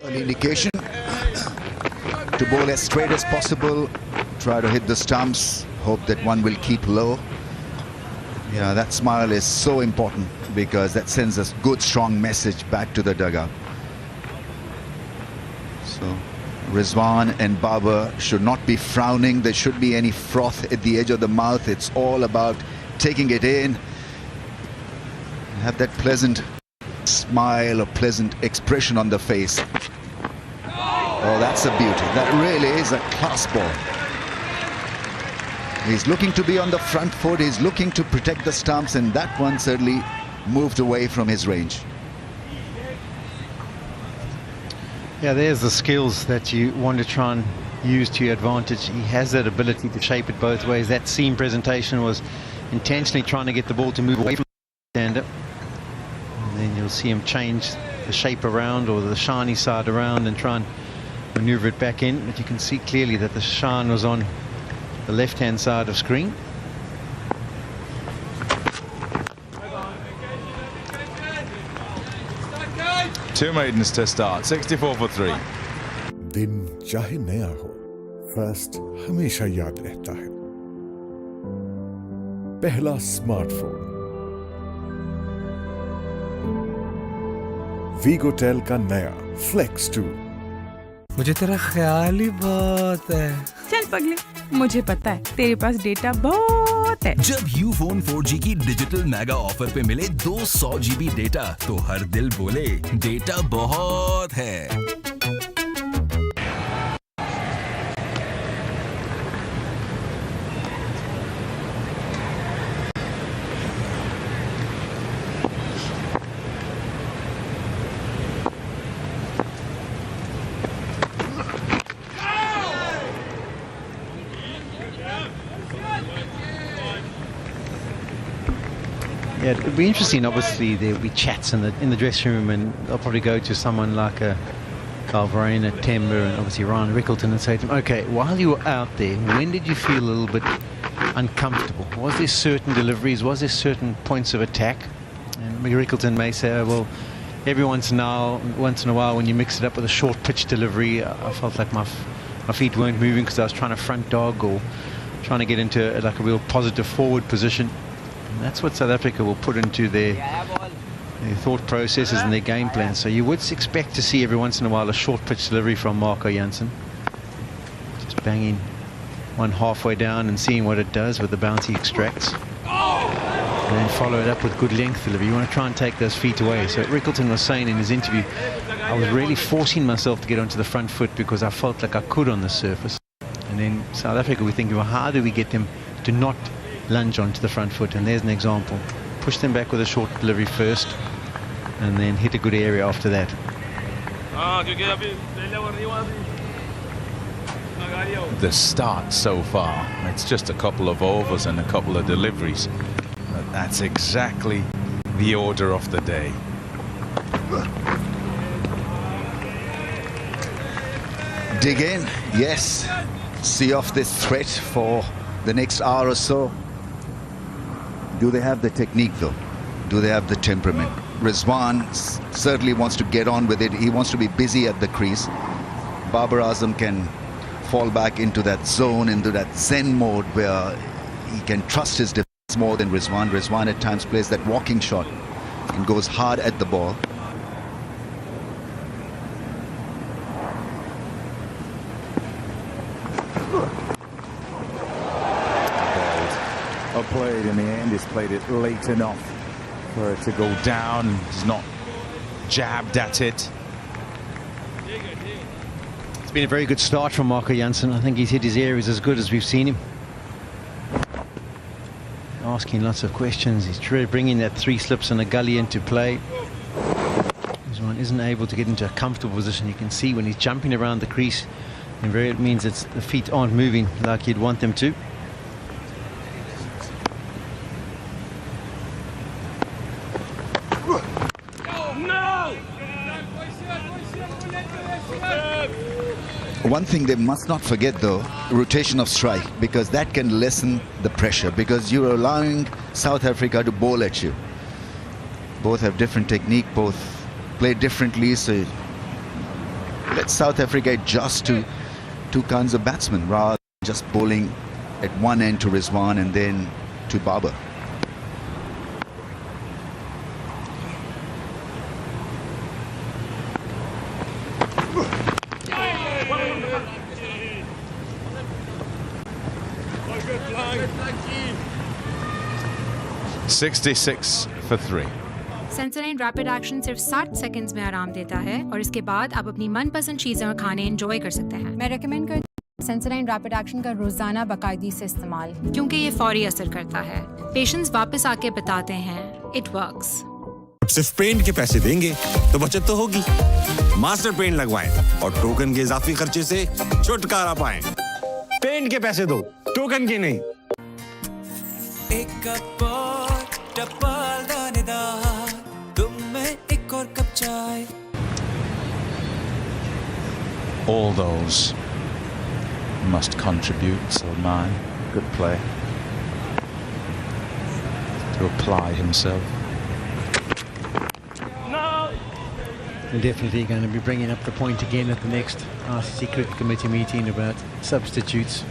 An indication to bowl as straight as possible, try to hit the stumps, hope that one will keep low. Yeah, that smile is so important because that sends a good strong message back to the dugout. So Rizwan and Babar should not be frowning. There should be any froth at the edge of the mouth. It's all about taking it in. Have that pleasant smile or pleasant expression on the face. Oh, that's a beauty. That really is a class ball. He's looking to be on the front foot. He's looking to protect the stumps, and that one certainly moved away from his range. Yeah, there's the skills that you want to try and use to your advantage. He has that ability to shape it both ways. That seam presentation was intentionally trying to get the ball to move away from the stander. And then you'll see him change the shape around, or the shiny side around, and try and maneuver it back in. But you can see clearly that the shine was on the left-hand side of screen. Two maidens to start, 64 for 3. दिन चाहे नया हो, first हमेशा याद रहता है. पहला smartphone वीगोटेल का नया फ्लेक्स 2. मुझे तेरा ख्याल ही बहुत है. चल पगले, मुझे पता है तेरे पास डेटा बहुत है. जब यूफोन 4G की डिजिटल मेगा ऑफर पे मिले 200 GB डेटा, तो हर दिल बोले डेटा बहुत है. Yeah, it'd be interesting. Obviously, there'll be chats in the dressing room, and they'll probably go to someone like a Carl Verreynne, Temba, and obviously Ryan Rickleton, and say to them, "Okay, while you were out there, when did you feel a little bit uncomfortable? Was there certain deliveries? Was there certain points of attack?" And Rickleton may say, "Oh, well, every once in a while, when you mix it up with a short pitch delivery, I felt like my feet weren't moving because I was trying to front dog or trying to get into like a real positive forward position." And that's what South Africa will put into their thought processes and their game plan. So you would expect to see every once in a while a short pitch delivery from Marco Jansen. Just banging one halfway down and seeing what it does with the bounce he extracts. And then follow it up with good length delivery. You want to try and take those feet away. So Rickleton was saying in his interview, I was really forcing myself to get onto the front foot because I felt like I could on the surface. And then South Africa, we're thinking, well, how do we get them to not lunge onto the front foot? And there's an example. Push them back with a short delivery first, and then hit a good area after that. The start so far, it's just a couple of overs and a couple of deliveries. But that's exactly the order of the day. Dig in, yes. See off this threat for the next hour or so. Do they have the technique though? Do they have the temperament? Rizwan certainly wants to get on with it. He wants to be busy at the crease. Babar Azam can fall back into that zone, into that zen mode where he can trust his defense more than Rizwan. Rizwan at times plays that walking shot and goes hard at the ball. Played in the end, he's played it late enough for it to go down. He's not jabbed at it. It's been a very good start from Marco Jansen. I think he's hit his areas as good as we've seen him. Asking lots of questions. He's bringing that 3 slips and a gully into play. This one isn't able to get into a comfortable position. You can see when he's jumping around the crease, and it means it's the feet aren't moving like you'd want them to. One thing they must not forget though, rotation of strike, because that can lessen the pressure, because you're allowing South Africa to bowl at you. Both have different technique, both play differently, so let South Africa adjust to two kinds of batsmen rather than just bowling at one end to Rizwan and then to Babar. $66 for 3. Sensodyne rapid action सिर्फ 60 seconds में आराम देता है और इसके बाद आप अपनी मनपसंद चीजें और खाने एंजॉय कर सकते हैं। मैं रेकमेंड करती हूँ सेंसोडाइन रैपिड एक्शन का रोजाना बाकायदगी से इस्तेमाल, क्योंकि ये फौरी असर करता है। पेशेंट्स वापस आके बताते हैं इट वर्क्स। सिर्फ पेंट के पैसे देंगे तो बचत तो होगी। मास्टर पेंट लगवाएं और टोकन के इजाफी खर्चे से छुटकारा पाएं। पेंट के पैसे दो, टोकन के नहीं। एक कप और टपल दानेदार, तुम में एक और कप चाय। All those must contribute. Salman, good play to apply himself. Definitely going to be bringing up the point again at the next RCC Cricket Committee meeting about substitutes.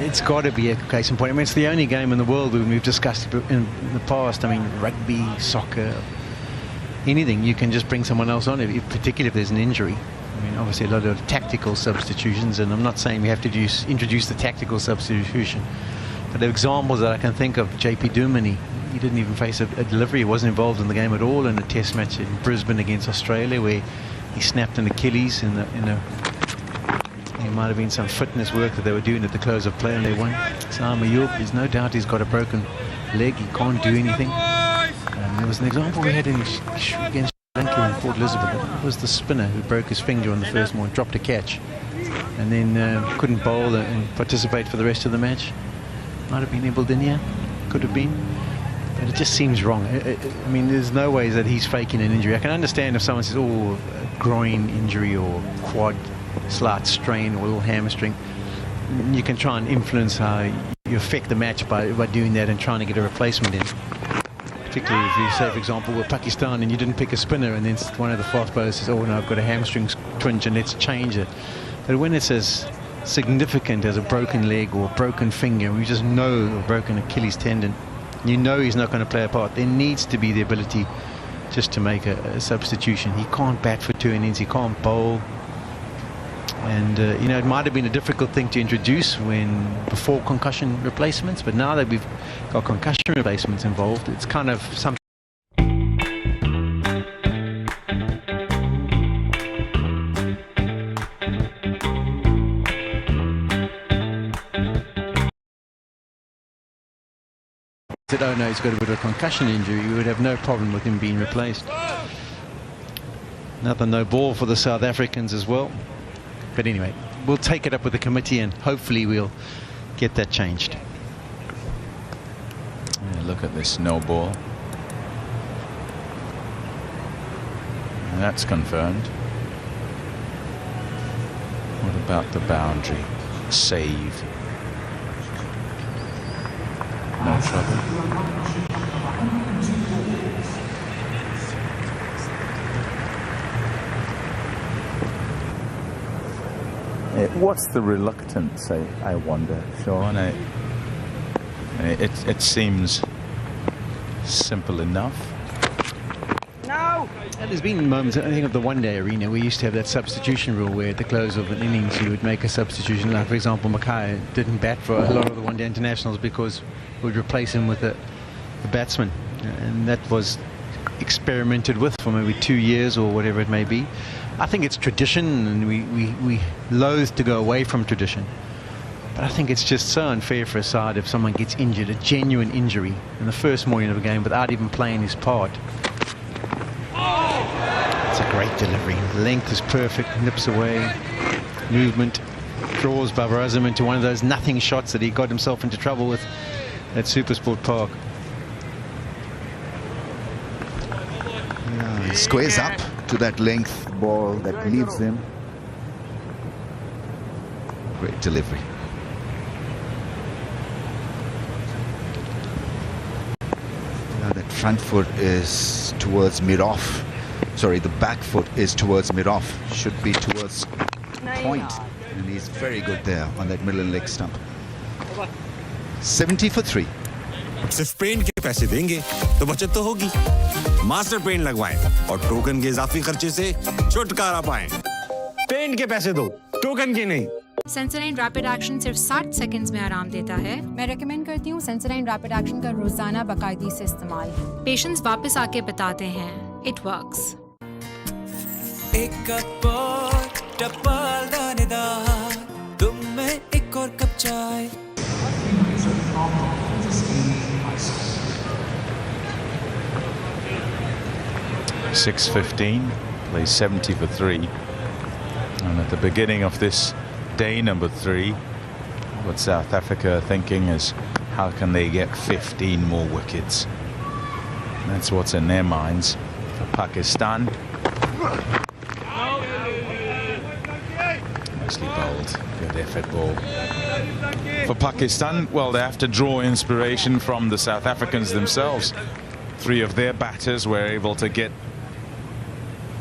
It's got to be a case in point. I mean, it's the only game in the world we've discussed in the past. I mean, rugby, soccer, anything, you can just bring someone else on, particularly if there's an injury. I mean, obviously a lot of tactical substitutions, and I'm not saying we have to introduce the tactical substitution, but the examples that I can think of, JP Duminy, he didn't even face a delivery. He wasn't involved in the game at all in a test match in Brisbane against Australia where he snapped an Achilles in a there might have been some fitness work that they were doing at the close of play and they won. Sam Ayub, there's no doubt he's got a broken leg, he can't do anything. There was an example we had against Sri Lanka in Port Elizabeth. It was the spinner who broke his finger on the first one, dropped a catch, and then couldn't bowl and participate for the rest of the match. Might have been Ibaldinia, could have been. But it just seems wrong. I mean, there's no ways that he's faking an injury. I can understand if someone says, oh, a groin injury or quad slight strain or a little hamstring. You can try and influence how you affect the match by doing that and trying to get a replacement in. Particularly if you say, for example, with Pakistan and you didn't pick a spinner and then one of the fast bowlers says, oh no, I've got a hamstring twinge and let's change it. But when it's as significant as a broken leg or a broken finger, we just know a broken Achilles tendon, you know he's not going to play a part. There needs to be the ability just to make a substitution. He can't bat for 2 innings, he can't bowl. And, you know, it might have been a difficult thing to introduce before concussion replacements, but now that we've got concussion replacements involved, it's kind of something. Said, oh no, he's got a bit of a concussion injury, we would have no problem with him being replaced. Another no ball for the South Africans as well. But anyway, we'll take it up with the committee and hopefully we'll get that changed. Yeah, look at this no ball. And that's confirmed. What about the boundary? Save. No trouble. What's the reluctance, I wonder, Sean? It seems simple enough. No! And there's been moments, I think, of the one-day arena, we used to have that substitution rule where at the close of an innings you would make a substitution. Like, for example, Mackay didn't bat for a lot of the one-day internationals because we would replace him with a batsman. And that was experimented with for maybe 2 years or whatever it may be. I think it's tradition and we loathe to go away from tradition. But I think it's just so unfair for a side if someone gets injured, a genuine injury, in the first morning of a game without even playing his part. It's a great delivery. Length is perfect, nips away, movement, draws Babar Azam into one of those nothing shots that he got himself into trouble with at Supersport Park. Yeah, he squares up to that length ball that leaves him. Great delivery. Now that front foot is towards mid-off. sorry, the back foot is towards mid-off, should be towards point, and he's very good there on that middle leg stump. 70 for 3. सिर्फ paint के पैसे देंगे तो बचत तो होगी। Master paint लगवाएं और टोकन के इजाफी खर्चे से छुटकारा पाएं। पेंट के पैसे दो, टोकन के नहीं। सेंसोडाइन रैपिड एक्शन सिर्फ 60 सेकंड्स में आराम देता है। मैं रेकमेंड करती हूँ सेंसोडाइन रैपिड एक्शन का रोजाना बाकायदगी से इस्तेमाल। पेशेंट्स वापस आके बताते हैं, इट वर्क्स। एक कप और टपाल दानेदार, तुम में एक और कप चाय। 6:15, plays 70 for 3. And at the beginning of this day number 3, what South Africa are thinking is, how can they get 15 more wickets? That's what's in their minds. For Pakistan, nicely bowled, good effort ball. For Pakistan, well, they have to draw inspiration from the South Africans themselves. 3 of their batters were able to get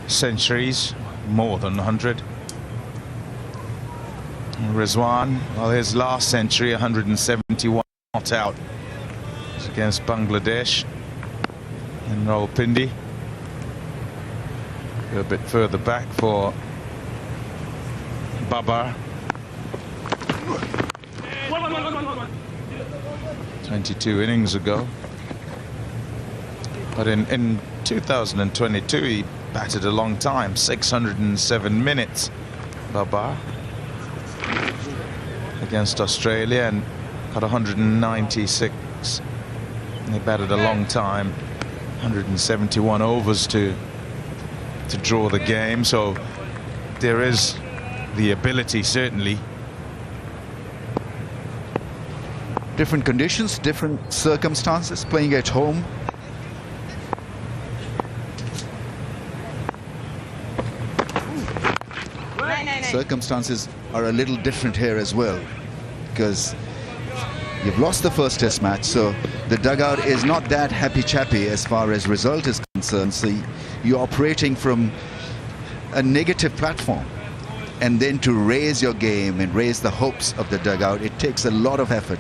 centuries, more than 100. Rizwan, well, his last century, 171, not out. It's against Bangladesh. And Rawalpindi. Go a bit further back for Babar. 22 innings ago. But in 2022, he batted a long time, 607 minutes, Babar, against Australia, and got 196. And he batted a long time, 171 overs to draw the game. So there is the ability, certainly. Different conditions, different circumstances, playing at home. Circumstances are a little different here as well, because you've lost the first test match, so the dugout is not that happy-chappy as far as result is concerned. So you're operating from a negative platform, and then to raise your game and raise the hopes of the dugout, it takes a lot of effort.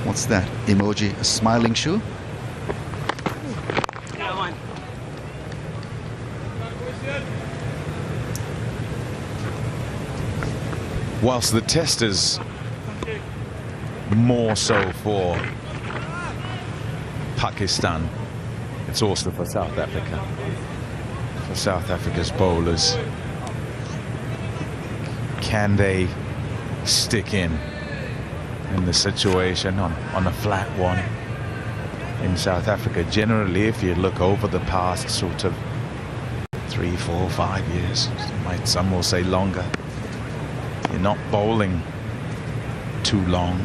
What's that emoji? A smiling shoe? Whilst the test is more so for Pakistan, it's also for South Africa. For South Africa's bowlers, can they stick in the situation on a flat one? In South Africa, generally, if you look over the past sort of 3, 4, 5 years, some will say longer, you're not bowling too long.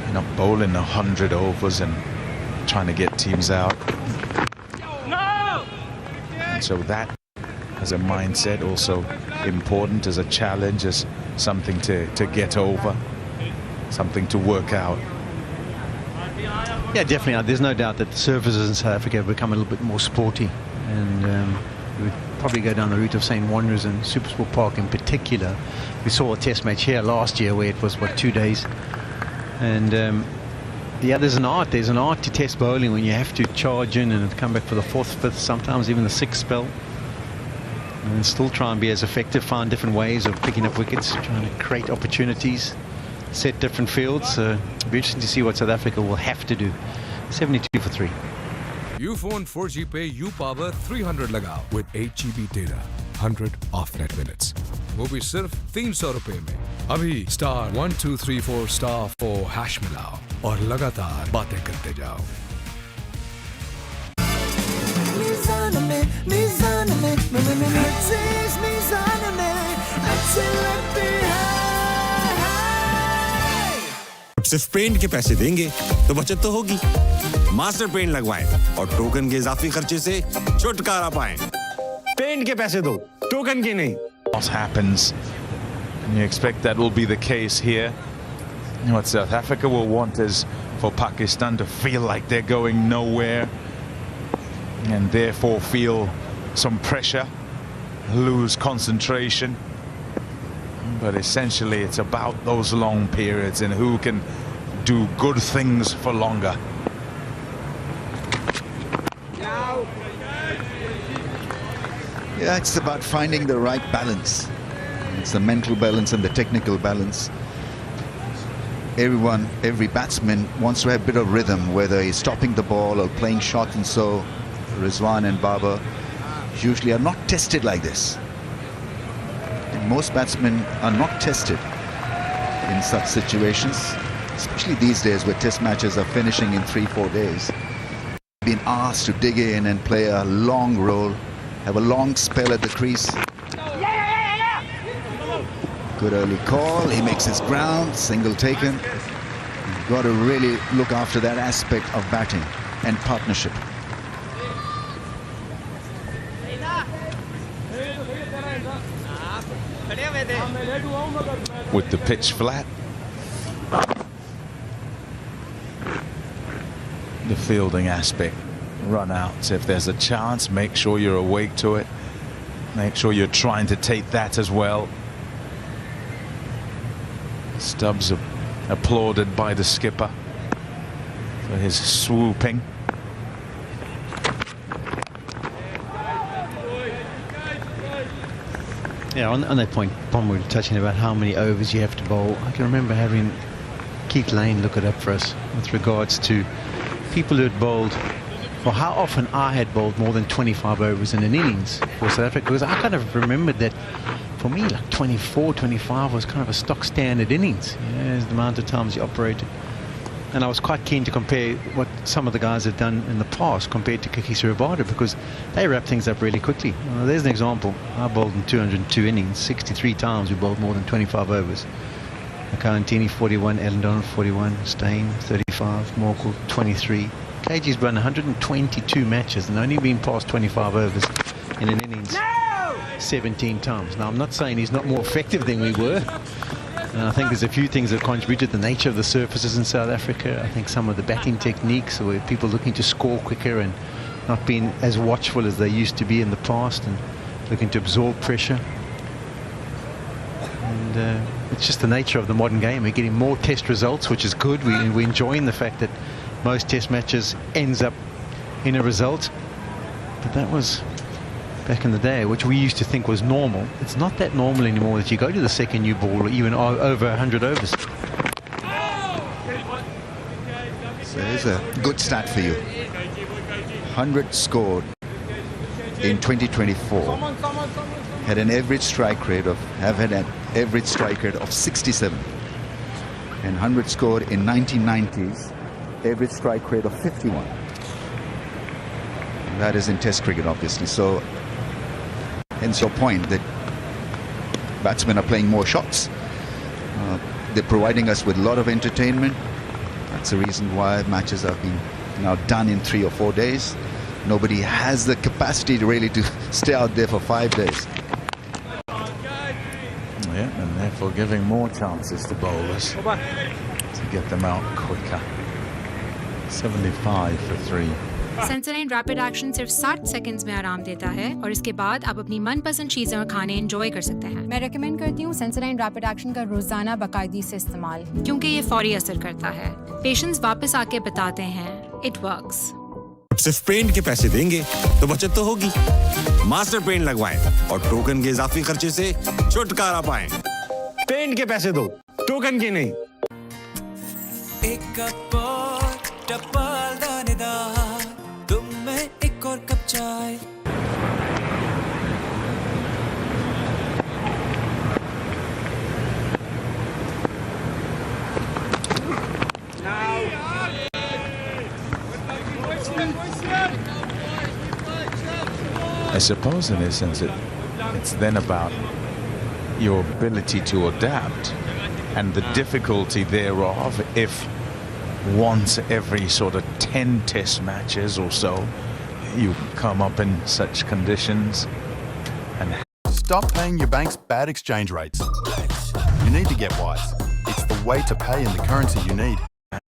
You're not bowling 100 overs and trying to get teams out. No! And so that, as a mindset, also important as a challenge, as something to get over, something to work out. Yeah, definitely. There's no doubt that the surfaces in South Africa have become a little bit more sporty, and we would probably go down the route of saying Wanderers and Supersport Park in particular. We saw a test match here last year where it was, what, 2 days, and yeah, there's an art to test bowling when you have to charge in and come back for the 4th, 5th, sometimes even the 6th spell, and still try and be as effective, find different ways of picking up wickets, trying to create opportunities, set different fields. It'll be interesting to see what South Africa will have to do. 72 for 3. Ufone 4G पे U Power 300 लगाओ with 8 GB data, 100 off net minutes. वो भी सिर्फ 300 रुपए में. अभी *1234*4 hash मिलाओ और लगातार बातें करते जाओ. सिर्फ पेंट के पैसे देंगे तो बचत तो होगी। मास्टर पेंट लगवाएं और टोकन के इजाफी खर्चे से छुटकारा पाएं। पेंट के पैसे दो, टोकन के नहीं। What happens You expect that will be the case here. What South Africa will want is for Pakistan to feel like they're going nowhere and therefore feel some pressure, lose concentration. But essentially it's about those long periods and who can do good things for longer. Yeah, it's about finding the right balance. It's the mental balance and the technical balance. Every batsman wants to have a bit of rhythm, whether he's stopping the ball or playing short, and so Rizwan and Babar usually are not tested like this. And most batsmen are not tested in such situations, especially these days where test matches are finishing in 3-4 days. Being asked to dig in and play a long role, have a long spell at the crease. Good early call, he makes his ground, single taken. You've got to really look after that aspect of batting and partnership. With the pitch flat, the fielding aspect, run outs. If there's a chance, make sure you're awake to it. Make sure you're trying to take that as well. Stubbs applauded by the skipper for his swooping. Yeah, on that point, Pom, we were touching about how many overs you have to bowl. I can remember having Keith Lane look it up for us with regards to people who had bowled, or how often I had bowled more than 25 overs in an innings for South Africa, because I kind of remembered that for me, like 24, 25 was kind of a stock standard innings. Yeah, the amount of times you operated. And I was quite keen to compare what some of the guys had done in the past compared to Kakisa Rabada, because they wrap things up really quickly. There's an example. I bowled in 202 innings, 63 times we bowled more than 25 overs. Akantini 41, Ellen Donald 41, Steyn 35, Morkel 23. KG's run 122 matches and only been past 25 overs in an innings 17 times. Now, I'm not saying he's not more effective than we were. And I think there's a few things that contributed. The nature of the surfaces in South Africa. I think some of the batting techniques, where people looking to score quicker and not being as watchful as they used to be in the past and looking to absorb pressure. And it's just the nature of the modern game. We're getting more test results, which is good. We're enjoying the fact that most test matches ends up in a result. But that was back in the day, which we used to think was normal. It's not that normal anymore that you go to the second new ball or even over 100 overs. So here's a good stat for you. 100 scored in 2024. Had an average strike rate of 67. And 100 scored in 1990s, average strike rate of 51. And that is in Test cricket, obviously. So hence your point that batsmen are playing more shots. They're providing us with a lot of entertainment. That's the reason why matches are being now done in 3 or 4 days. Nobody has the capacity to really to stay out there for 5 days. Yeah, and therefore giving more chances to bowlers to get them out quicker. 75 for 3. Sensodyne rapid action सिर्फ 60 seconds में आराम देता है और इसके बाद आप अपनी मनपसंद चीजें और खाने एंजॉय कर सकते हैं। मैं रेकमेंड करती हूँ सेंसोडाइन रैपिड एक्शन का रोजाना बाकायदगी से इस्तेमाल, क्योंकि ये फौरी असर करता है। पेशेंट्स वापस आके बताते हैं इट वर्क्स। सिर्फ पेंट के पैसे देंगे तो बचत तो होगी। मास्टर पेंट लगवाएं और टोकन के इजाफी खर्चे से छुटकारा पाएं। पेंट के पैसे दो, टोकन के नहीं। एक कप और टपल दानेदार, तुम में एक और कप चाय। I suppose in essence it's then about your ability to adapt and the difficulty thereof if once every sort of 10 test matches or so you come up in such conditions. And stop paying your bank's bad exchange rates. You need to get wise. It's the way to pay in the currency you need.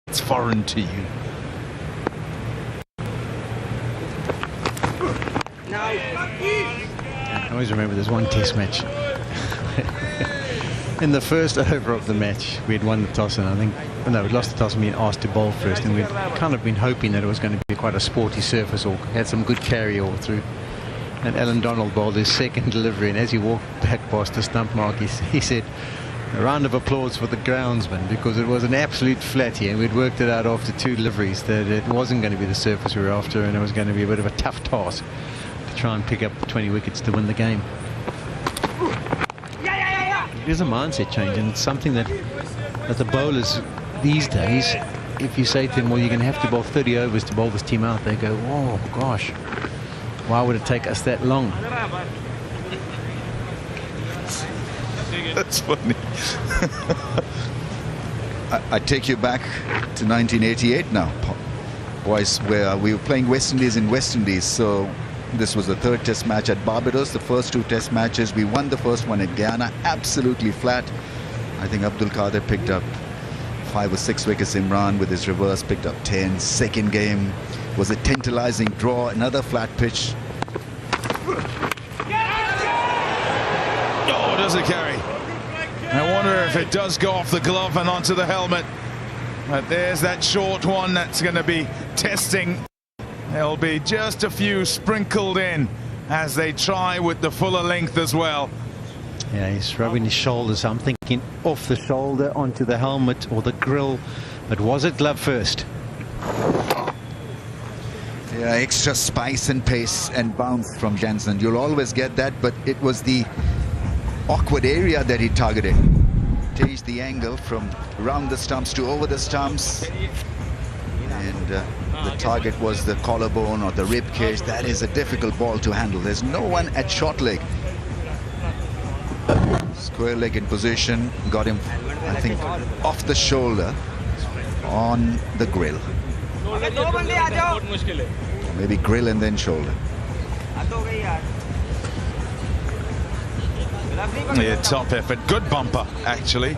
It's foreign to you. I always remember there's one test match. In the first over of the match, we had won the toss, and I think, no, we lost the toss and we asked to bowl first, and we'd kind of been hoping that it was going to be quite a sporty surface or had some good carry all through. And Alan Donald bowled his second delivery, and as he walked back past the stump mark, he said, "A round of applause for the groundsman," because it was an absolute flatty, and we'd worked it out after 2 deliveries that it wasn't going to be the surface we were after, and it was going to be a bit of a tough task to try and pick up 20 wickets to win the game. It is a mindset change, and it's something that the bowlers these days, if you say to them, well, you're going to have to bowl 30 overs to bowl this team out, they go, oh gosh, why would it take us that long? That's funny. I take you back to 1988 now, boys, where we were playing West Indies in West Indies. So this was the 3rd test match at Barbados. The first 2 test matches, we won the first one at Guyana, absolutely flat. I think Abdul Qadir picked up 5 or 6 wickets. Imran with his reverse picked up 10. Second game was a tantalizing draw, another flat pitch. Oh, does it carry? I wonder if it does go off the glove and onto the helmet. But there's that short one that's going to be testing. There'll be just a few sprinkled in as they try with the fuller length as well. Yeah, he's rubbing his shoulders. I'm thinking off the shoulder onto the helmet or the grill. But was it glove first? Yeah, extra spice and pace and bounce from Jansen. You'll always get that, but it was the awkward area that he targeted. Changed the angle from around the stumps to over the stumps. And the target was the collarbone or the rib cage. That is a difficult ball to handle. There's no one at short leg. Square leg in position. Got him, I think, off the shoulder on the grill. Maybe grill and then shoulder. Yeah, top effort. Good bumper, actually.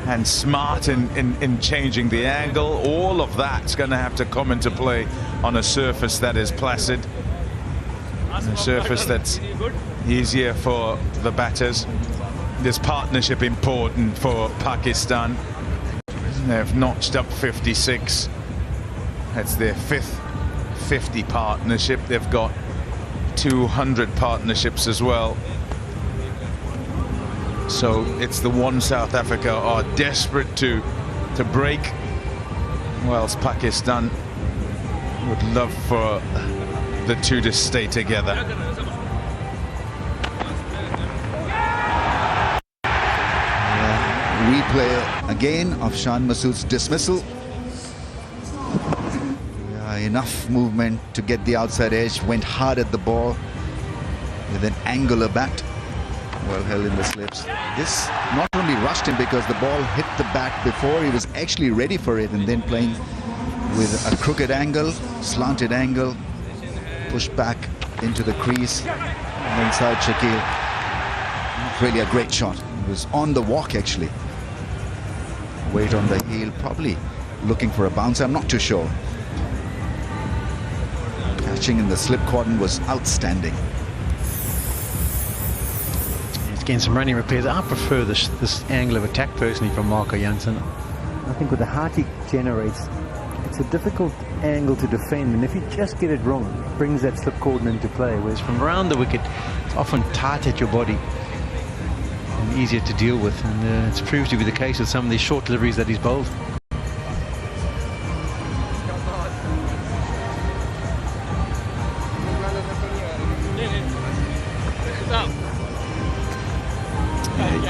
And smart in changing the angle. All of that's going to have to come into play on a surface that is placid. A surface that's easier for the batters. This partnership important for Pakistan. They've notched up 56. That's their 5th 50 partnership. They've got 200 partnerships as well. So it's the one South Africa are desperate to break, whilst Pakistan would love for the 2 to stay together. Replay again of Shan Masood's dismissal. Enough movement to get the outside edge. Went hard at the ball with an angular bat. Well held in the slips. This not only rushed him because the ball hit the bat before, he was actually ready for it, and then playing with a crooked angle, slanted angle, pushed back into the crease and inside Shakil. Really a great shot. He was on the walk actually. Weight on the heel, probably looking for a bounce, I'm not too sure. Catching in the slip cordon was outstanding. He's getting some running repairs. I prefer this angle of attack personally from Marco Jansen. I think with the height he generates, it's a difficult angle to defend, and if you just get it wrong, it brings that slip cordon into play, whereas from around the wicket it's often tight at your body and easier to deal with, and it's proved to be the case with some of these short deliveries that he's bowled.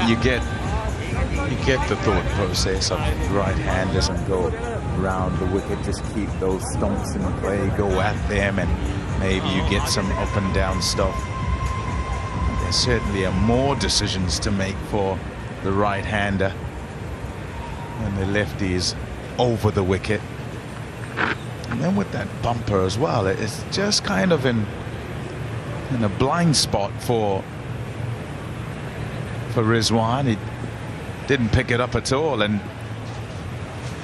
You get the thought process of right-handers and go around the wicket, just keep those stumps in play, go at them, and maybe you get some up and down stuff. There certainly are more decisions to make for the right-hander when the lefty is over the wicket. And then with that bumper as well, it's just kind of in a blind spot for Rizwan. didn't pick it up at all, and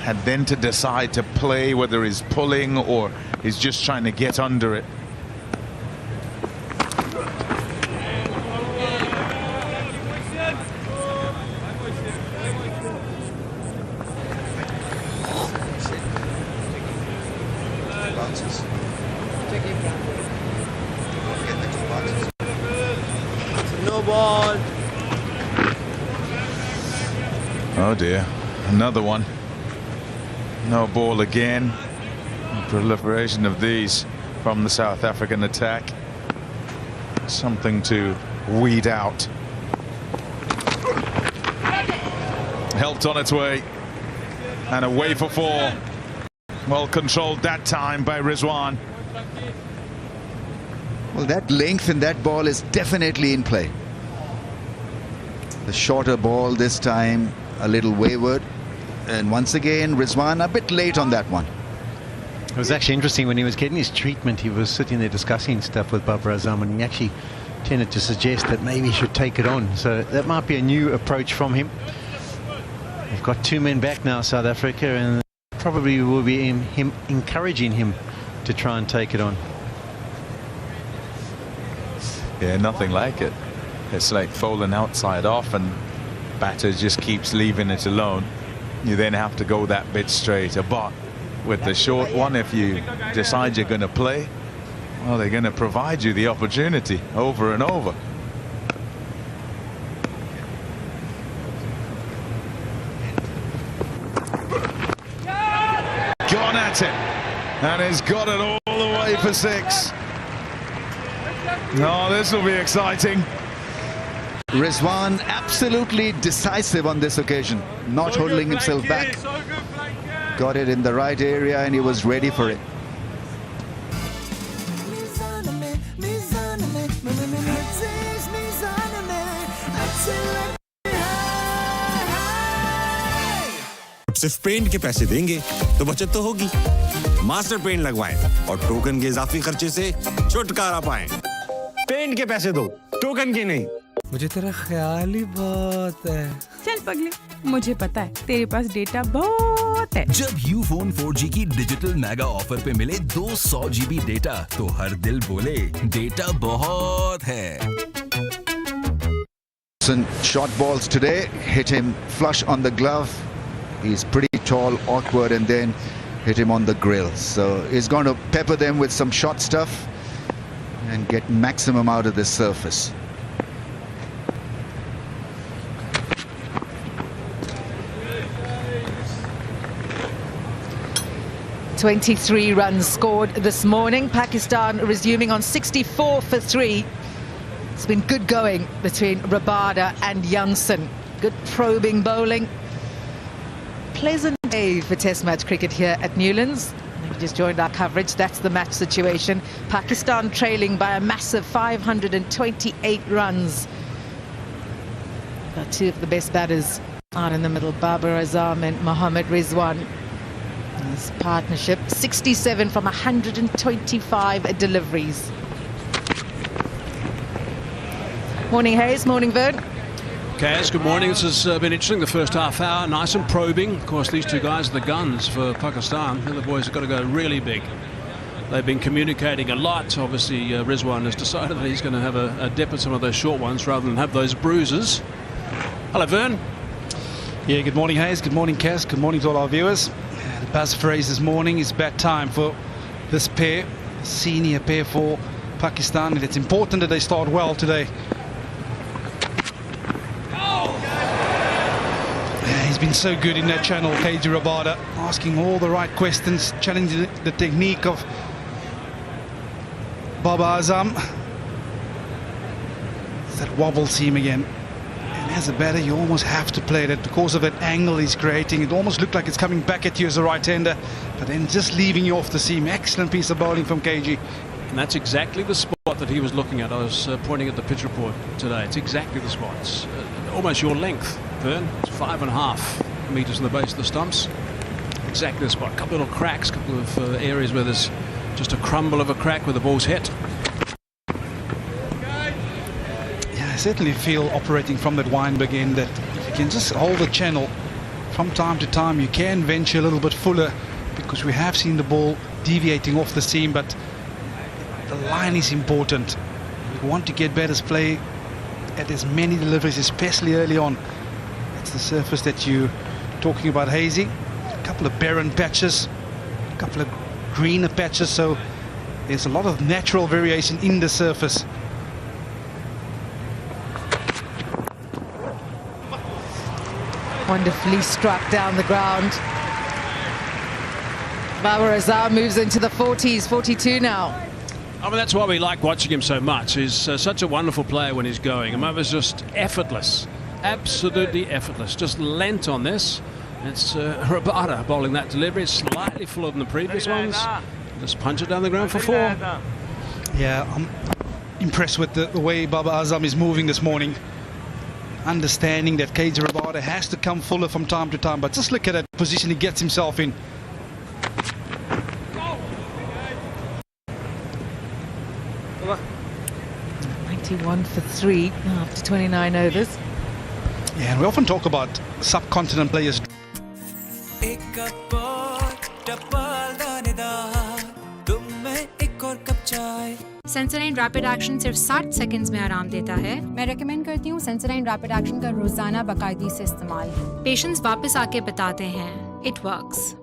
had then to decide to play whether he's pulling or he's just trying to get under it. No ball. Oh dear, another one. No ball again. Proliferation of these from the South African attack. Something to weed out. Helped on its way. And away for four. Well controlled that time by Rizwan. Well, that length in that ball is definitely in play. The shorter ball this time, a little wayward. And once again, Rizwan a bit late on that one. It was actually interesting when he was getting his treatment. He was sitting there discussing stuff with Babar Azam, and he actually tended to suggest that maybe he should take it on. So that might be a new approach from him. They've got two men back now, South Africa, and probably will be him encouraging him to try and take it on. Yeah, nothing like it. It's like falling outside off, and batter just keeps leaving it alone. You then have to go that bit straighter. But with the short one, if you decide you're going to play, well, they're going to provide you the opportunity over and over. Gone at it, and he's got it all the way for six. No, this will be exciting. Rizwan absolutely decisive on this occasion, not holding himself back. Got it in the right area and he was ready for it. सिर्फ paint के पैसे देंगे तो बचत तो होगी। Master paint लगवाएं और टोकन के इजाफी खर्चे से छुटकारा पाएं। पेंट के पैसे दो, टोकन के नहीं। मुझे तेरा ख्याल ही बहुत है। चल पगले, मुझे पता है तेरे पास डेटा बहुत है। जब यूफोन 4G की डिजिटल मेगा ऑफर पे मिले 200 GB डेटा, तो हर दिल बोले डेटा बहुत है। Short balls today hit him flush on the glove. He's pretty tall, awkward, and then hit him on the grill. So he's going to pepper them with some short stuff and get maximum out of this surface. "23 runs scored this morning. Pakistan resuming on 64 for 3. It's been good going between Rabada and Youngson. Good probing bowling. Pleasant day for Test match cricket here at Newlands. If you just joined our coverage, that's the match situation. Pakistan trailing by a massive 528 runs. Got two of the best batters out in the middle, Babar Azam and Mohammad Rizwan. This partnership, 67 from 125 deliveries. Morning, Hayes. Morning, Vern. Kaz, good morning. This has been interesting. The first half hour, nice and probing. Of course, these two guys are the guns for Pakistan. The other boys have got to go really big. They've been communicating a lot. Obviously, Rizwan has decided that he's going to have a dip at some of those short ones rather than have those bruises. Hello, Vern. Yeah, good morning, Hayes. Good morning, Kaz. Good morning to all our viewers. The buzz phrase this morning is bad time for this pair, senior pair for Pakistan, and it's important that they start well today. He's been so good in that channel, KG Rabada, asking all the right questions, challenging the technique of Babar Azam. It's that wobble seam again. And as a batter, you almost have to play that because of that angle he's creating. It almost looked like it's coming back at you as a right-hander, but then just leaving you off the seam. Excellent piece of bowling from KG. And that's exactly the spot that he was looking at. I was pointing at the pitch report today. It's exactly the spot. It's almost your length, Vern. It's 5.5 meters on the base of the stumps. Exactly the spot. A couple of little cracks, a couple of areas where there's just a crumble of a crack where the ball's hit. Yeah, I certainly feel operating from that Weinberg end that if you can just hold the channel from time to time. You can venture a little bit fuller because we have seen the ball deviating off the seam, but the line is important. We want to get batters play at as many deliveries, especially early on. It's the surface that you're talking about, Hazy. A couple of barren patches, a couple of greener patches, so there's a lot of natural variation in the surface. Wonderfully struck down the ground. Babar Azam moves into the 40s, 42 now. I mean, that's why we like watching him so much. He's such a wonderful player when he's going. And Babar's just effortless, absolutely effortless. Just lent on this. It's Rabada bowling that delivery. It's slightly fuller than the previous ones. Just punch it down the ground for 4. Yeah, I'm impressed with the way Babar Azam is moving this morning. Understanding that KJ Rabada has to come fuller from time to time, but just look at that position he gets himself in. One for 3 after 29 overs. Yeah, and we often talk about subcontinent players. Sensodyne rapid action सिर्फ 60 seconds में आराम देता है। मैं recommend करती हूँ Sensodyne rapid action का रोजाना बाकायदगी से इस्तेमाल। पेशेंट्स वापस आके बताते हैं it works.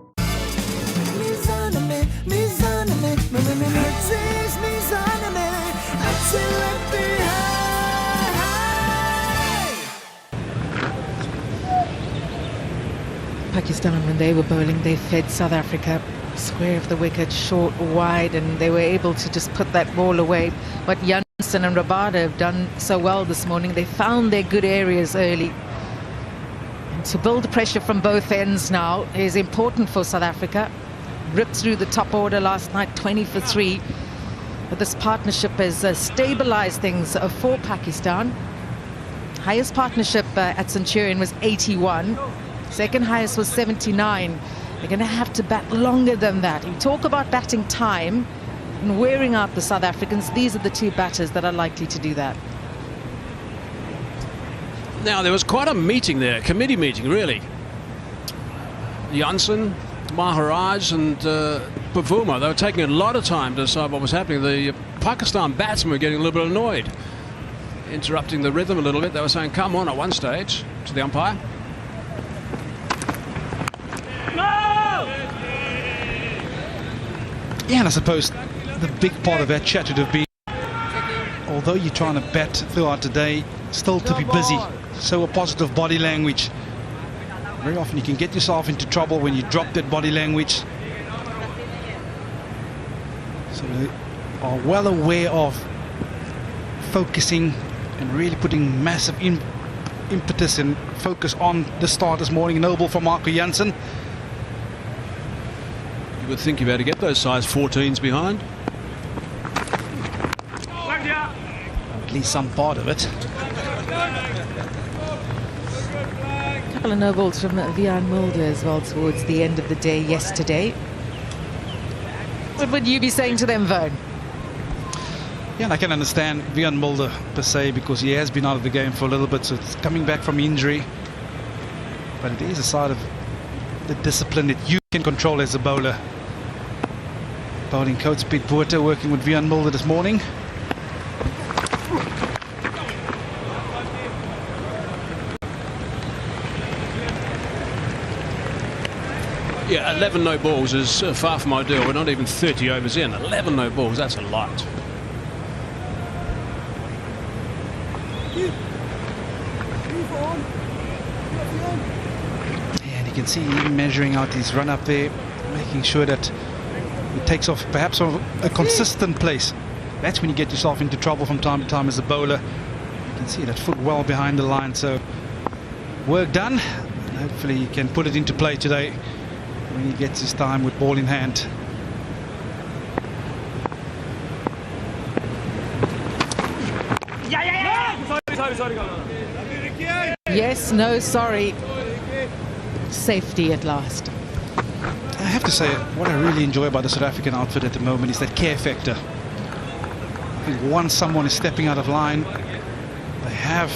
Pakistan, when they were bowling, they fed South Africa square of the wicket, short, wide, and they were able to just put that ball away. But Jansen and Rabada have done so well this morning. They found their good areas early. And to build pressure from both ends now is important for South Africa. Ripped through the top order last night, 20 for 3. But this partnership has stabilized things for Pakistan. Highest partnership at Centurion was 81. Second highest was 79. They're going to have to bat longer than that. You talk about batting time and wearing out the South Africans. These are the 2 batters that are likely to do that. Now, there was quite a meeting there, committee meeting, really. Jansen, Maharaj and Pavuma, they were taking a lot of time to decide what was happening. The Pakistan batsmen were getting a little bit annoyed, interrupting the rhythm a little bit. They were saying, come on, at one stage, to the umpire. Yeah, and I suppose the big part of that chat would have been, although you're trying to bat throughout the day, still to be busy. So a positive body language. Very often you can get yourself into trouble when you drop that body language. So they are well aware of focusing and really putting massive impetus and focus on the start this morning. Noble from Marco Jansen. You would think you'd better get those size 14s behind. At least some part of it. A couple of no balls from Vian Mulder as well towards the end of the day yesterday. What would you be saying to them, Vern? Yeah, and I can understand Vian Mulder per se, because he has been out of the game for a little bit, so it's coming back from injury. But it is a side of the discipline that you can control as a bowler. Bowling coach Piet Botha working with Vian Mulder this morning. Yeah, 11 no balls is far from ideal. We're not even 30 overs in. 11 no balls, that's a lot. Yeah, and you can see him measuring out his run up there, making sure that he takes off perhaps from a consistent place. That's when you get yourself into trouble from time to time as a bowler. You can see that foot well behind the line, so work done. And hopefully he can put it into play today when he gets his time with ball in hand. Yes, no, sorry. Safety at last. I have to say, what I really enjoy about the South African outfit at the moment is that care factor. I think once someone is stepping out of line, they have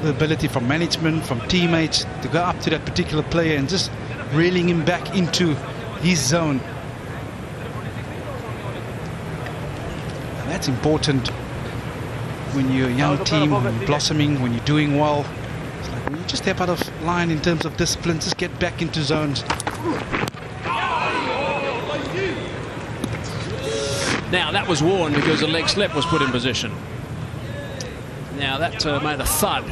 the ability from management, from teammates to go up to that particular player and just reeling him back into his zone. And that's important when you're a young team, when you're blossoming, when you're doing well. It's like when you just step out of line in terms of discipline, just get back into zones. Now that was worn because a leg slip was put in position. Now that made a thud,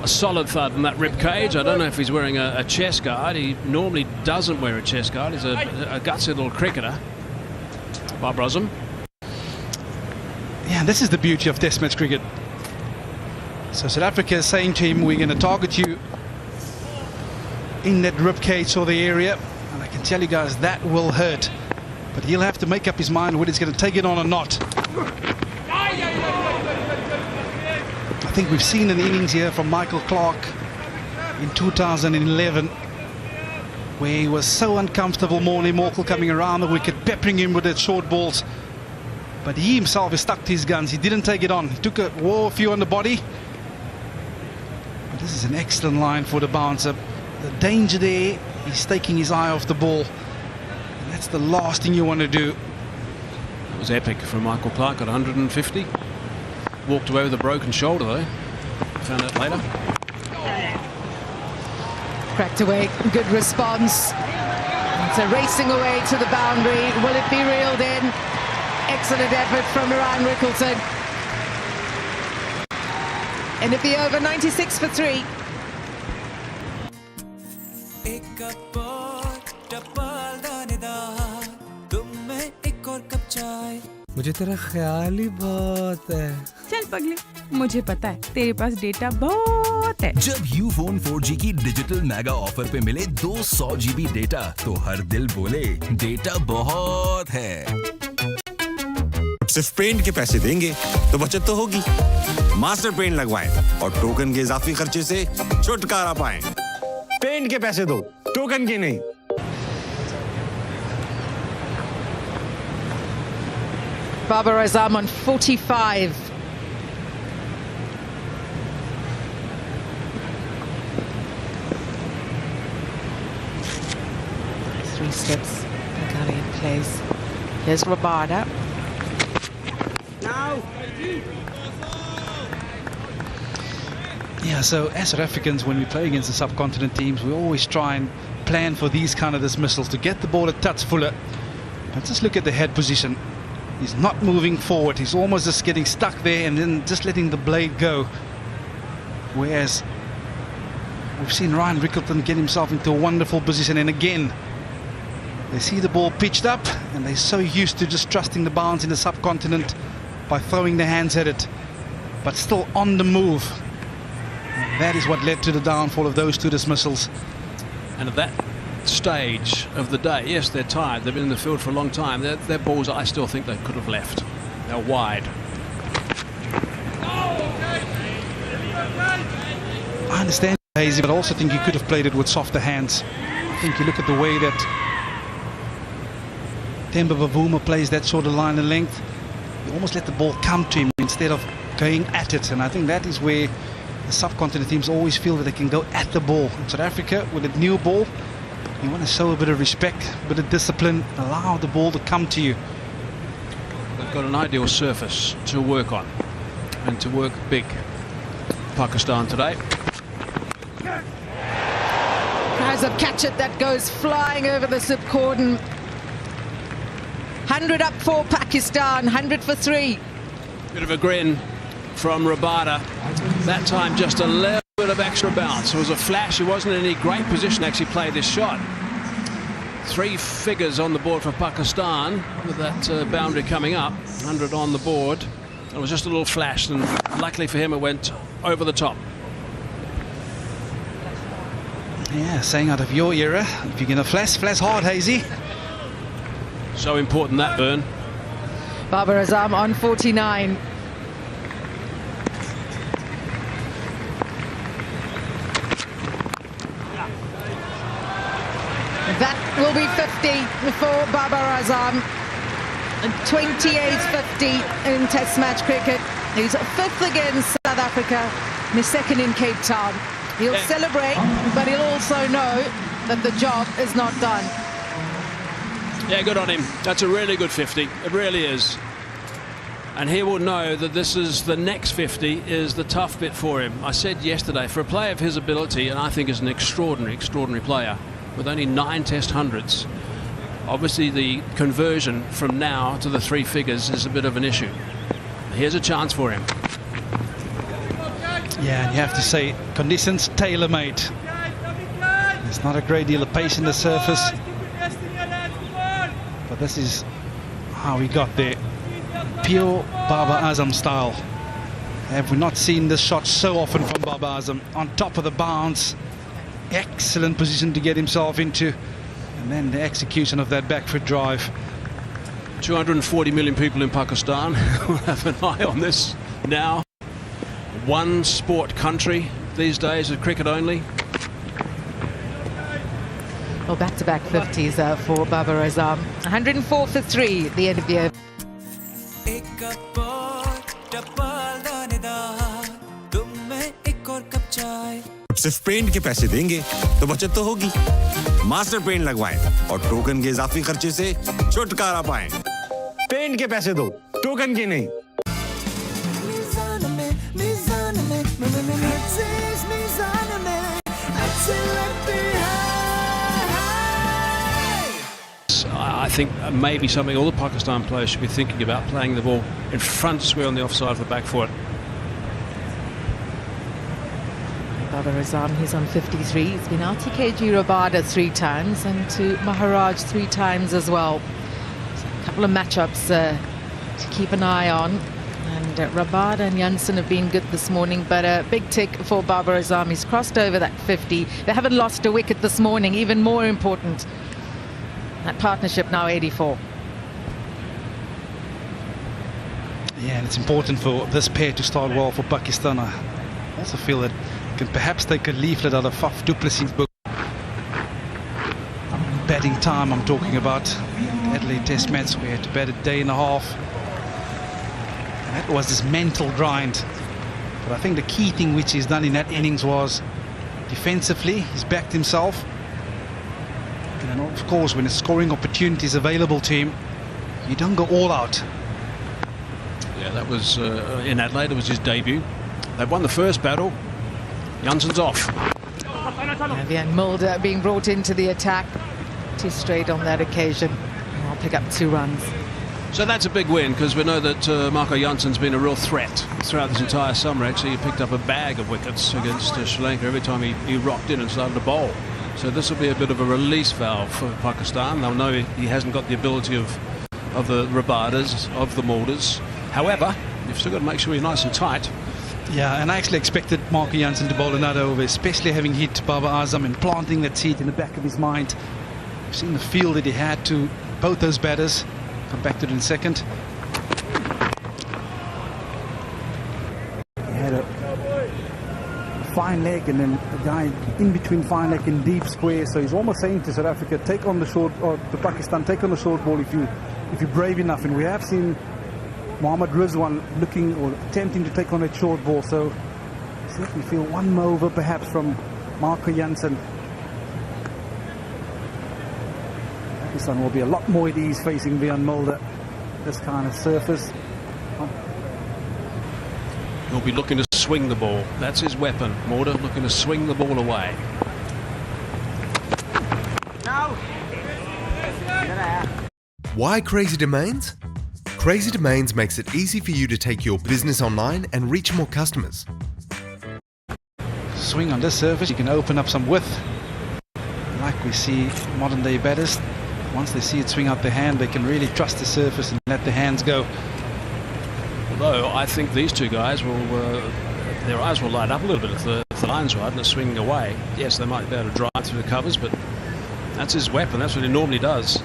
a solid thud in that rib cage. I don't know if he's wearing a chest guard. He normally doesn't wear a chest guard. He's a gutsy little cricketer. Bob Rosum. Yeah, this is the beauty of Test match cricket. So South Africa is saying to him, we're going to target you in that rib cage or the area. And I can tell you guys that will hurt. But he'll have to make up his mind whether he's going to take it on or not. I think we've seen an innings here from Michael Clark in 2011 where he was so uncomfortable, Morley Morkel coming around the wicket, peppering him with the short balls. But he himself is stuck to his guns. He didn't take it on. He took wore a few on the body. But this is an excellent line for the bouncer. The danger there, he's taking his eye off the ball. And that's the last thing you want to do. It was epic from Michael Clark at 150. Walked away with a broken shoulder though. Found out later. Cracked away, good response. It's a racing away to the boundary. Will it be reeled in? Excellent effort from Ryan Rickleton. And it'll be over 96 for 3. मुझे तेरा ख्याल ही बहुत है। चल पगले, मुझे पता है तेरे पास डेटा बहुत है। जब यूफोन 4G की डिजिटल मेगा ऑफर पे मिले 200 GB डेटा तो हर दिल बोले डेटा बहुत है। सिर्फ पेंट के पैसे देंगे तो बचत तो होगी। मास्टर पेंट लगवाएं और टोकन के इजाफी खर्चे से छुटकारा पाएं। पेंट के पैसे दो, टोकन के नहीं। Babar Azam on 45. Three steps. Gully in place. Here's Rabada. Now. Yeah, so as South Africans, when we play against the subcontinent teams, we always try and plan for these kind of dismissals to get the ball a touch fuller. But just look at the head position. He's not moving forward. He's almost just getting stuck there and then just letting the blade go. Whereas we've seen Ryan Rickleton get himself into a wonderful position. And again, they see the ball pitched up and they're so used to just trusting the bounce in the subcontinent by throwing their hands at it. But still on the move. And that is what led to the downfall of those two dismissals. And at that stage of the day, yes, they're tired, they've been in the field for a long time. Their balls I still think they could have left. They're wide. I understand, Hazy, but I also think you could have played it with softer hands. I think you look at the way that Themba Bavuma plays that sort of line and length. You almost let the ball come to him instead of going at it, and I think that is where the subcontinent teams always feel that they can go at the ball. In South Africa, with a new ball, you want to show a bit of respect, a bit of discipline, allow the ball to come to you. They've got an ideal surface to work on and to work big. Pakistan today. Tries of catch it that goes flying over the slip cordon. 100 up for Pakistan, 100 for 3. Bit of a grin from Rabada. That time just a little bit of extra bounce. It was a flash. He wasn't in any great position to actually play this shot. 3 figures on the board for Pakistan with that boundary coming up. 100 on the board. It was just a little flash, and luckily for him it went over the top. Yeah, saying out of your era, if you're going to flash hard, Hazy. So important that burn. Babar Azam on 49. That will be 50 for Babar Azam. 28-50 in Test match cricket. He's 5th against South Africa. And his second in Cape Town. He'll celebrate, but he'll also know that the job is not done. Yeah, good on him. That's a really good 50. It really is. And he will know that this is the next 50 is the tough bit for him. I said yesterday, for a player of his ability, and I think is an extraordinary player, with only 9 test hundreds, obviously the conversion from now to the 3 figures is a bit of an issue. Here's a chance for him. Yeah, and you have to say, conditions tailor-made. There's not a great deal of pace in the surface. But this is how he got there. Pure Babar Azam style. Have we not seen this shot so often from Babar Azam? On top of the bounce. Excellent position to get himself into. And then the execution of that back foot drive. 240 million people in Pakistan will have an eye on this now. One sport country these days of cricket only. Well, back-to-back 50s for Babar Azam. 104 for 3 at the end of the over. सिर्फ paint के पैसे देंगे तो बचत तो होगी। Master paint लगवाएं और टोकन के इजाफी खर्चे से छुटकारा पाएं। पेंट के पैसे दो, टोकन के नहीं। I think maybe something all the Pakistan players should be thinking about, playing the ball in front square on the offside of the back foot. Babar Azam, he's on 53. He's been out to KG Rabada 3 times and to Maharaj 3 times as well. So a couple of matchups to keep an eye on. And Rabada and Janssen have been good this morning, but a big tick for Babar Azam. He's crossed over that 50. They haven't lost a wicket this morning, even more important. That partnership now 84. Yeah, and it's important for this pair to start well for Pakistan. I also feel that perhaps take a leaflet out of Faf du Plessis' book. Batting time I'm talking about. Adelaide Test match, we had to bat a day and a half. And that was this mental grind. But I think the key thing which he's done in that innings was defensively, he's backed himself. And of course, when a scoring opportunity is available to him, you don't go all out. Yeah, that was in Adelaide, it was his debut. They've won the first battle. Janssen's off. Vivian Mulder being brought into the attack. 2 straight on that occasion. I'll pick up 2 runs. So that's a big win, because we know that Marco Janssen's been a real threat throughout this entire summer. Actually, he picked up a bag of wickets against Sri Lanka every time he rocked in and started to bowl. So this will be a bit of a release valve for Pakistan. They'll know he hasn't got the ability of the Rabadas, of the Mulders. However, you've still got to make sure you're nice and tight. Yeah, and I actually expected Marco Jansen to bowl another over, especially having hit Babar Azam and planting that seed in the back of his mind. We've seen the feel that he had to both those batters. Come back to it in a second. He had a fine leg and then a guy in between fine leg and deep square, so he's almost saying to South Africa, take on the short, or to Pakistan, take on the short ball if you're brave enough. And we have seen Mohammad Rizwan looking or attempting to take on that short ball, so certainly feel one more over perhaps from Marco Jansen. Pakistan will be a lot more at ease facing Vivian Mulder, this kind of surface. He'll be looking to swing the ball. That's his weapon. Mulder looking to swing the ball away. Why Crazy Domains? Crazy Domains makes it easy for you to take your business online and reach more customers. Swing on this surface, you can open up some width. Like we see modern day batters, once they see it swing out their hand, they can really trust the surface and let the hands go. Although I think these two guys will, their eyes will light up a little bit if the line's right and it's swinging away. Yes, they might be able to drive through the covers, but that's his weapon. That's what he normally does.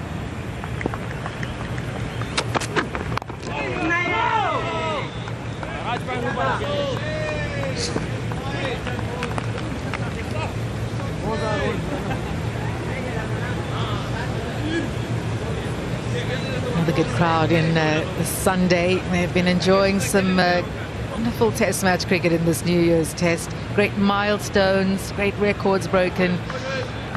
Another good crowd in Sunday. They've been enjoying some Wonderful test match cricket in this New Year's test. Great milestones, great records broken.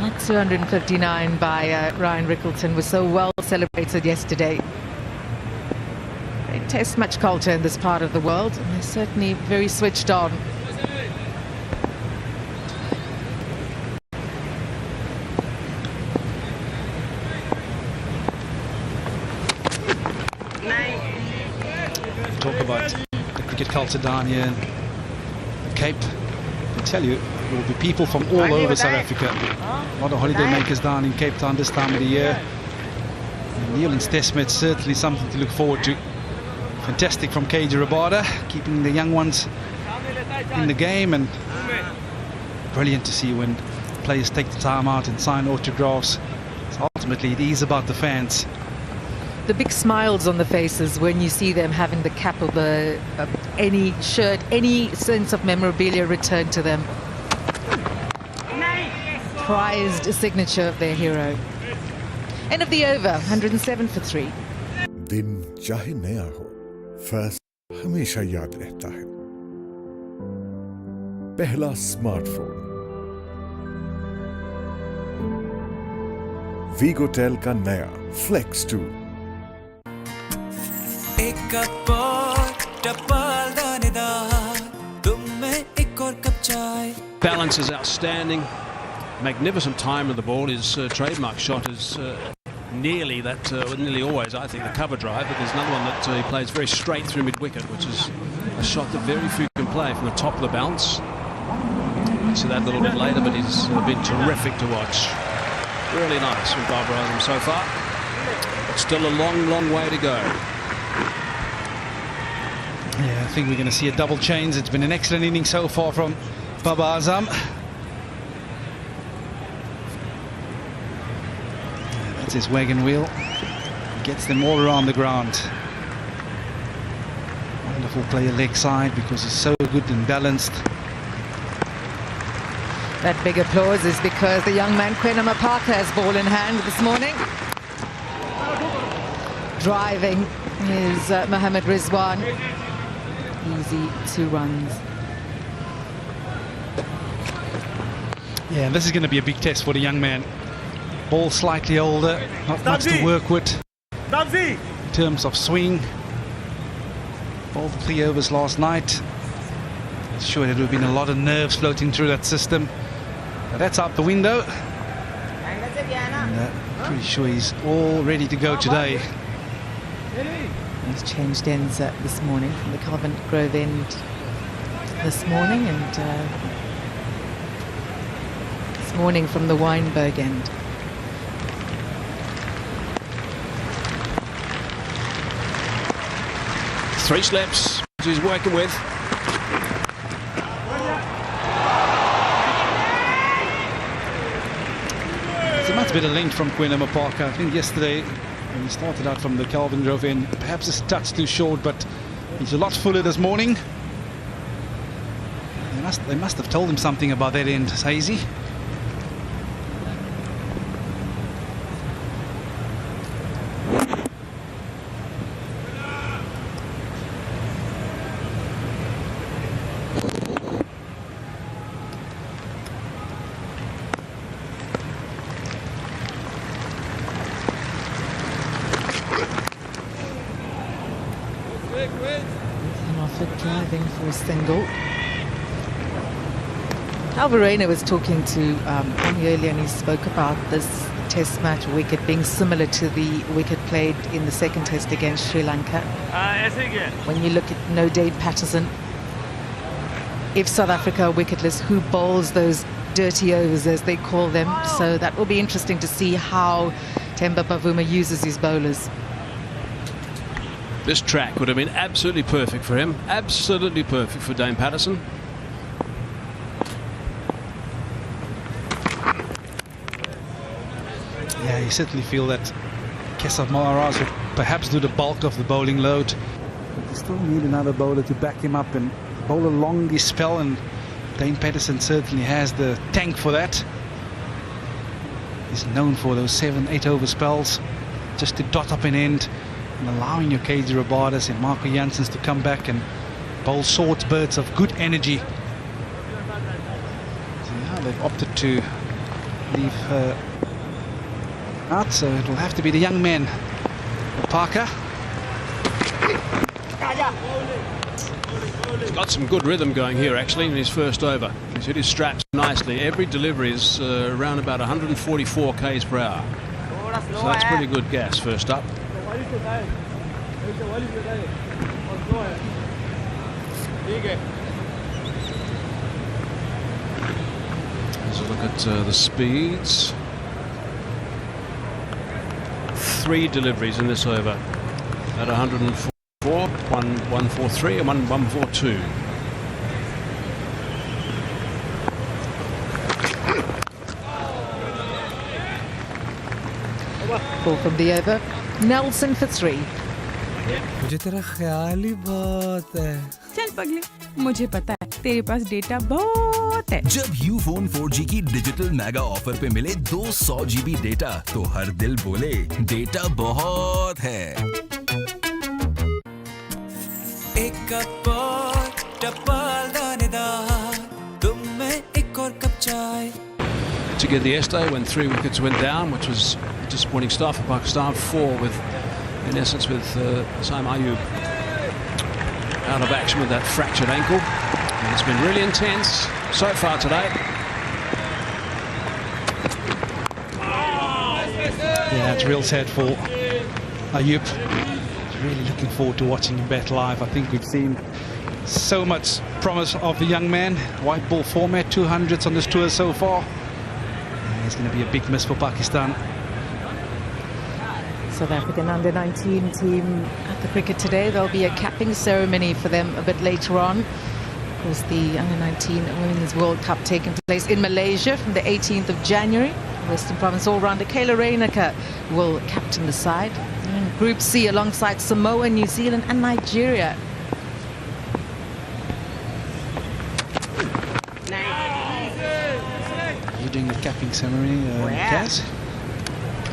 Like 259 by Ryan Rickleton was so well celebrated yesterday. Great test match culture in this part of the world, and they're certainly very switched on. Talk about the cricket culture down here in the Cape. I tell you, there will be people from all over South Africa. A lot of holiday makers down in Cape Town this time of the year. And New Zealand's test match certainly something to look forward to. Fantastic from KJ Rabada, keeping the young ones in the game, and brilliant to see when players take the time out and sign autographs. So ultimately, it is about the fans. The big smiles on the faces when you see them having the cap of any shirt, any sense of memorabilia returned to them. Prized signature of their hero. End of the over, 107 for 3. दिन चाहे नया हो, first हमेशा याद रहता है. पहला smartphone वीगोटेल का नया फ्लेक्स 2. एक कप और टपाल दानेदार, तुम में एक और कप चाय. Balance is outstanding. Magnificent time of the ball. His trademark shot is nearly always, I think, the cover drive, but there's another one that he plays very straight through mid-wicket, which is a shot that very few can play from the top of the bounce. We'll see that a little bit later, but he's been terrific to watch. Really nice from Babar Azam so far, but still a long, long way to go. Yeah, I think we're going to see a double change. It's been an excellent inning so far from Babar Azam. That's his wagon wheel. Gets them all around the ground. Wonderful player leg side because he's so good and balanced. That big applause is because the young man Quenema Parker has ball in hand this morning. Driving is Mohammad Rizwan. Easy 2 runs. Yeah, and this is going to be a big test for the young man. Ball slightly older, not much to work with in terms of swing. Bowled 3 overs last night. Sure, there would have been a lot of nerves floating through that system. But that's out the window. And, pretty sure he's all ready to go today. He's changed ends this morning from the Covent Grove end this morning, and this morning from the Wynberg end. Three slips, which he's working with. It's a much better length from Quenema Parker. I think yesterday, when he started out from the Calvin Grove end, perhaps a touch too short, but he's a lot fuller this morning. They must have told him something about that end, Hazy. Driving for a single. Alvarez was talking to Tommy earlier, and he spoke about this test match wicket being similar to the wicket played in the second test against Sri Lanka. When you look at no Dave Patterson, if South Africa are wicketless, who bowls those dirty overs as they call them? So that will be interesting to see how Temba Bavuma uses his bowlers. This track would have been absolutely perfect for him. Absolutely perfect for Dame Patterson. Yeah, you certainly feel that Keshav Maharaj would perhaps do the bulk of the bowling load. But you still need another bowler to back him up and bowl a long spell, and Dame Patterson certainly has the tank for that. He's known for those 7-8 over spells, just to dot up an end and allowing your KJ Rabadas and Marco Janssens to come back and bowl sorts birds of good energy. So now they've opted to leave her out, so it'll have to be the young man, Parker. He's got some good rhythm going here actually in his first over. He's hit his straps nicely. Every delivery is around about 144 k's per hour. So that's pretty good gas first up. Let's look at the speeds. 3 deliveries in this over at 104. 143 and 142. Ball from the over. Nelson for 3. मुझे तेरा ख्याल ही बहुत है. चल पगले, मुझे पता है तेरे पास डेटा बहुत है. जब यूफोन 4G की डिजिटल मेगा ऑफर पे मिले 200 GB डेटा तो हर दिल बोले डेटा बहुत है. एक कप और टपाल दानेदार तुम में एक और कप चाय. To get the Este when 3 wickets went down, which was a disappointing start for Pakistan. 4 with, in essence, with Saim Ayub out of action with that fractured ankle. And it's been really intense so far today. Yeah, it's real sad for Ayub. Really looking forward to watching him bat live. I think we've seen so much promise of the young man. White ball format, 200s on this tour so far. And it's going to be a big miss for Pakistan. South African under-19 team at the cricket today. There'll be a capping ceremony for them a bit later on. Of course, the under-19 Women's World Cup taking place in Malaysia from the 18th of January. Western Province all-rounder Kayla Reineke will captain the side. In Group C alongside Samoa, New Zealand and Nigeria. You're doing the capping ceremony, Kaz?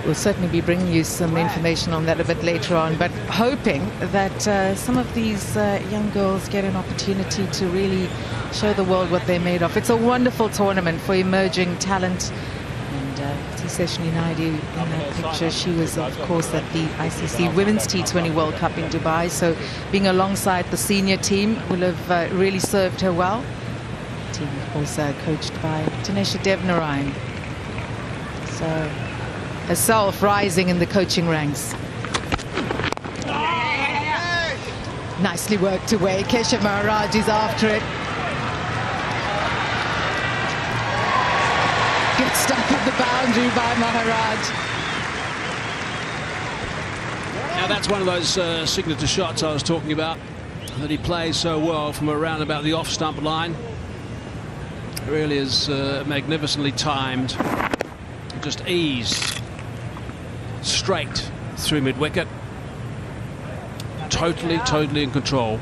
We'll certainly be bringing you some information on that a bit later on, but hoping that some of these young girls get an opportunity to really show the world what they're made of. It's a wonderful tournament for emerging talent. Seshni Naidu in that picture, she was of course at the ICC Women's T20 World Cup in Dubai, so being alongside the senior team will have really served her well. The team of course coached by Tanesha Devnarayan, so herself rising in the coaching ranks. Nicely worked away. Keshav Maharaj is after it. Good stuff at the boundary by Maharaj. Now that's one of those signature shots I was talking about that he plays so well from around about the off-stump line. It really is magnificently timed. Just eased straight through mid-wicket. Totally in control.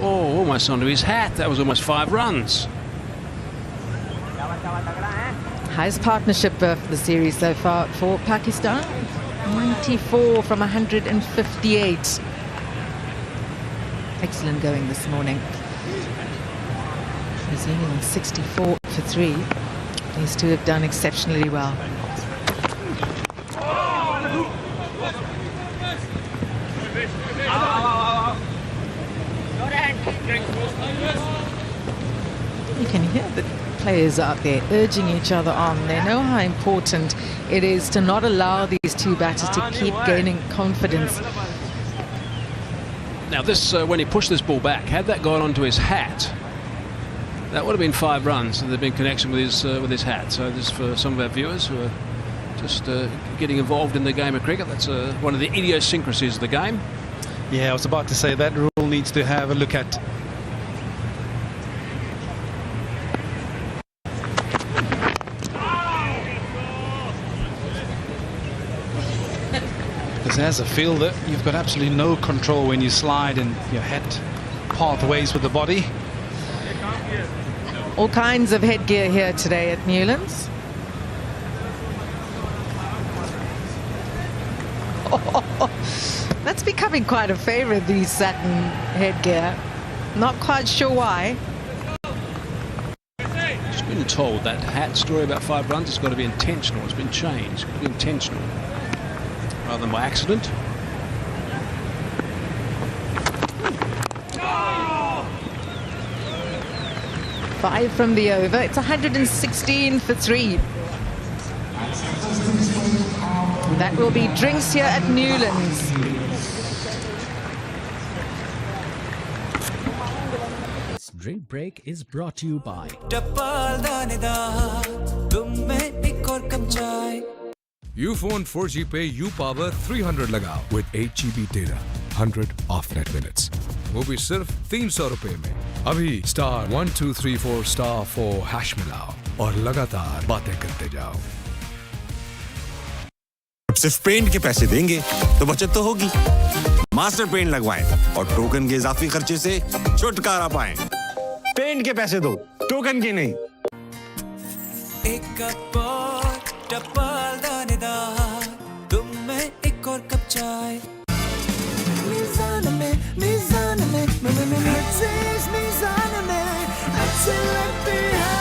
Oh, almost onto his hat. That was almost 5 runs. Highest partnership for the series so far for Pakistan. 94 from 158. Excellent going this morning. New Zealand 64 for 3. These two have done exceptionally well. You can hear the players out there urging each other on. They know how important it is to not allow these two batters to keep gaining confidence. Now this, when he pushed this ball back, had that gone onto his hat, that would have been 5 runs. There'd been connection with his hat. So this, for some of our viewers who are just getting involved in the game of cricket, that's one of the idiosyncrasies of the game. Yeah, I was about to say that rule needs to have a look at. Because as a fielder, you've got absolutely no control when you slide and your head pathways with the body. All kinds of headgear here today at Newlands. That's becoming quite a favourite, these satin headgear. Not quite sure why. Just been told that hat story about 5 runs has got to be intentional. It's been changed. It's got to be intentional rather than by accident. Five from the over. It's 116 for 3. That will be drinks here at Newlands. This drink break is brought to you by Ufone 4G पे U Power 300 लगाओ with 8 GB data, 100 off net minutes. वो भी सिर्फ 300 रुपए में. अभी *1234*4 hash मिलाओ और लगातार बातें करते जाओ. अब सिर्फ पेंट के पैसे देंगे तो बचत तो होगी. मास्टर पेंट लगवाएं और टोकन के इजाफी खर्चे से छुटकारा पाएं. पेंट के पैसे दो, टोकन के नहीं. एक कप और टपाल दानेदार, तुम में एक और कप चाय. मीज़ान में मर्सिडीज़ मीज़ान में अच्छी लगती है.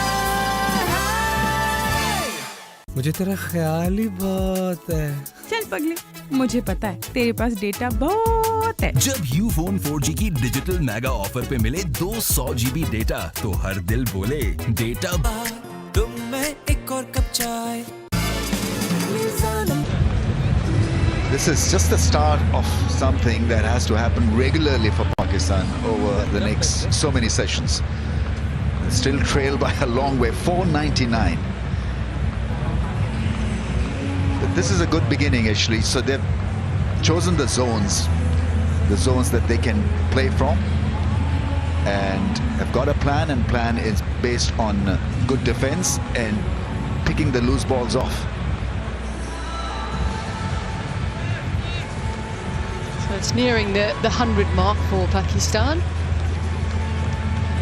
मुझे तेरा ख्याल ही बहुत है. चल पगले, मुझे पता है तेरे पास डेटा बहुत है. जब यूफोन 4G की डिजिटल मेगा ऑफर पे मिले 200 GB डेटा तो हर दिल बोले डेटा. तुम में एक और कप चाय. This is just the start of something that has to happen regularly for Pakistan over the next so many sessions. Still trailed by a long way, 499. But this is a good beginning actually. So they've chosen the zones that they can play from, and have got a plan, and plan is based on good defense and picking the loose balls off. So it's nearing the 100 mark for Pakistan.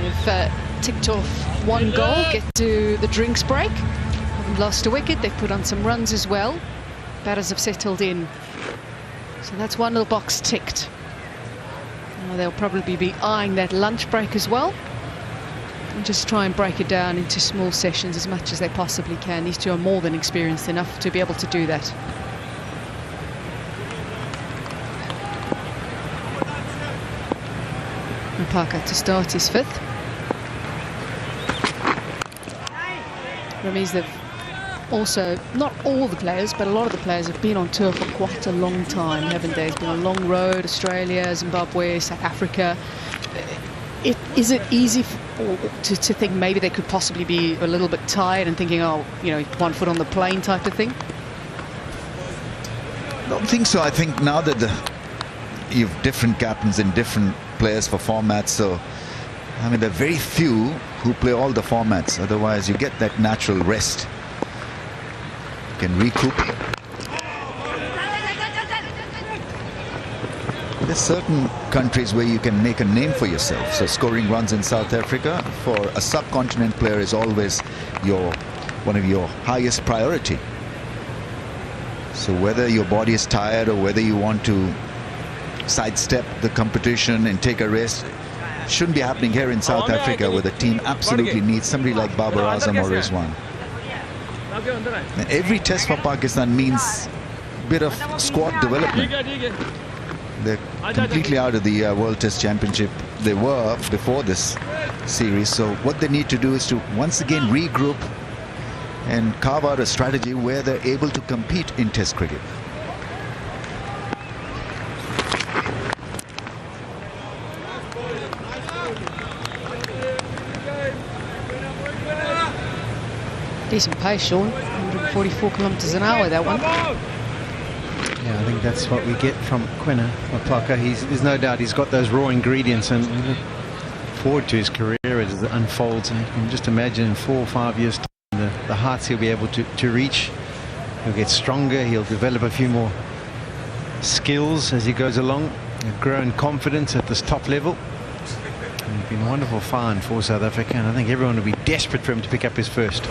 They've ticked off one goal, get to the drinks break. Haven't lost a wicket, they've put on some runs as well. Batters have settled in. So that's one little box ticked. Now they'll probably be eyeing that lunch break as well. And just try and break it down into small sessions as much as they possibly can. These two are more than experienced enough to be able to do that. And Parker to start his 5th. That means they've also, not all the players, but a lot of the players have been on tour for quite a long time, haven't they? It's been a long road, Australia, Zimbabwe, South Africa. Is it easy to think maybe they could possibly be a little bit tired and thinking, oh, you know, one foot on the plane type of thing? I don't think so. I think now that you've different captains and different players for formats, so I mean there are very few who play all the formats. Otherwise you get that natural rest. You can recoup. There's certain countries where you can make a name for yourself. So scoring runs in South Africa for a subcontinent player is always one of your highest priority. So whether your body is tired or whether you want to sidestep the competition and take a rest, shouldn't be happening here in South Africa, where the team absolutely needs somebody like Babar Azam or Rizwan. And every test for Pakistan means a bit of squad development. They're completely out of the World Test Championship. They were before this series. So what they need to do is to once again regroup and carve out a strategy where they're able to compete in Test cricket. Decent pace, Sean. 144 kilometres an hour, that one. Yeah, I think that's what we get from Quinna Parker. There's no doubt he's got those raw ingredients, and we look forward to his career as it unfolds. And you can just imagine in 4 or 5 years' time, the heights he'll be able to reach. He'll get stronger, he'll develop a few more skills as he goes along. He'll grow in confidence at this top level. And it's been a wonderful find for South Africa, and I think everyone will be desperate for him to pick up his first.